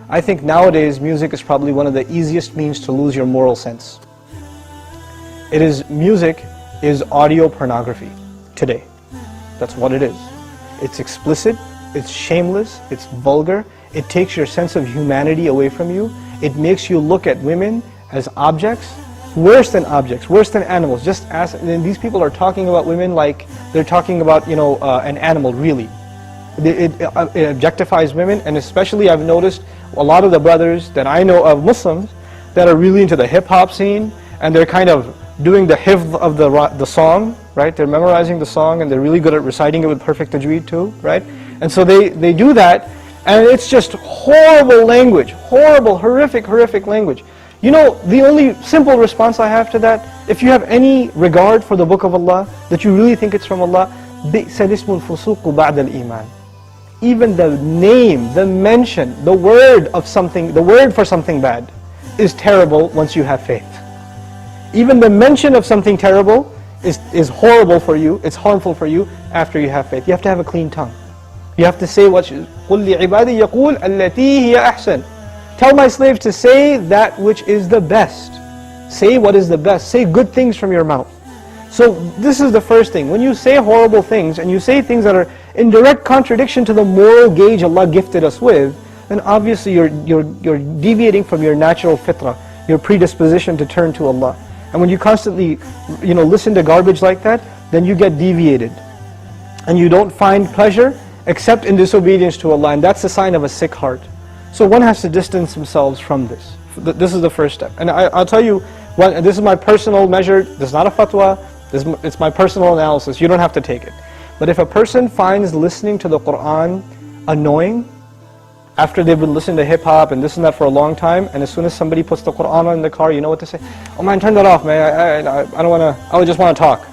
I think nowadays music is probably one of the easiest means to lose your moral sense. Music is audio pornography today. That's what it is. It's explicit, it's shameless, it's vulgar, it takes your sense of humanity away from you, it makes you look at women as objects, worse than animals. Just as, and these people are talking about women like they're talking about, an animal, really. It objectifies women, and especially I've noticed a lot of the brothers that I know of, Muslims, that are really into the hip-hop scene, and they're kind of doing the hifz of the song, right? They're memorizing the song, and they're really good at reciting it with perfect tajweed too, right? And so they do that, and it's just horrible language, horrible, horrific language. The only simple response I have to that, if you have any regard for the book of Allah, that you really think it's from Allah, بِئْسَ الِاسْمُ الْفُسُوقُ بَعْدَ الْإِيمَانِ. Even the name, the mention, the word for something bad is terrible once you have faith. Even the mention of something terrible is horrible for you, it's harmful for you after you have faith. You have to have a clean tongue. You have to say what قُلْ لِعِبَادِي يَقُولْ الَّتِي هِيَ أَحْسَنُ. Tell my slaves to say that which is the best. Say what is the best. Say good things from your mouth. So this is the first thing. When you say horrible things and you say things that are in direct contradiction to the moral gauge Allah gifted us with, then obviously you're deviating from your natural fitrah, your predisposition to turn to Allah. And when you constantly listen to garbage like that, then you get deviated. And you don't find pleasure except in disobedience to Allah, and that's a sign of a sick heart. So one has to distance themselves from this. This is the first step. And I'll tell you, this is my personal measure, this is not a fatwa, it's my personal analysis, you don't have to take it. But if a person finds listening to the Qur'an annoying, after they've been listening to hip-hop and this and that for a long time, and as soon as somebody puts the Qur'an on in the car, you know what to say? Oh man, turn that off, man, I don't want to, I just want to talk.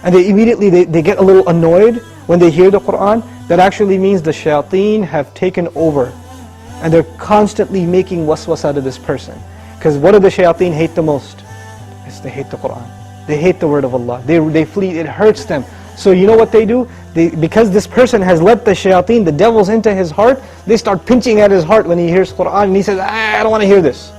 And they immediately, they get a little annoyed when they hear the Qur'an. That actually means the shayateen have taken over. And they're constantly making waswas out of this person. Because what do the shayateen hate the most? They hate the Qur'an. They hate the word of Allah. They flee, it hurts them. So you know what they do? Because this person has let the shayateen, the devils, into his heart, they start pinching at his heart when he hears Qur'an, and he says, I don't want to hear this.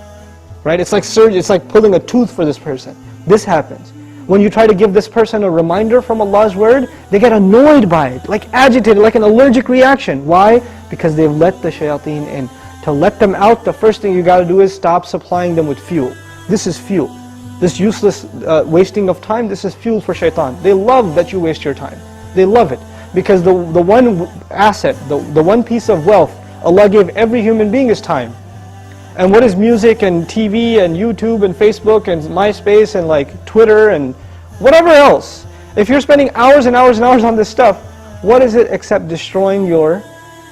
Right? It's like surgery, it's like pulling a tooth for this person. This happens. When you try to give this person a reminder from Allah's word, they get annoyed by it, like agitated, like an allergic reaction. Why? Because they've let the shayateen in. To let them out, the first thing you got to do is stop supplying them with fuel. This is fuel. This useless wasting of time, this is fuel for shaitan. They love that you waste your time. They love it. Because the one asset, the one piece of wealth Allah gave every human being is time. And what is music and TV and YouTube and Facebook and MySpace and like Twitter and whatever else? If you're spending hours and hours and hours on this stuff, what is it except destroying your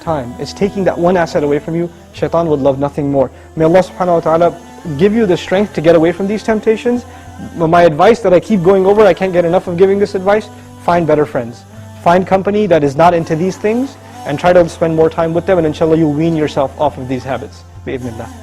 time? It's taking that one asset away from you. Shaitan would love nothing more. May Allah subhanahu wa ta'ala give you the strength to get away from these temptations. My advice that I keep going over, I can't get enough of giving this advice, find better friends. Find company that is not into these things and try to spend more time with them, and inshallah you'll wean yourself off of these habits. Bi-idhnillah.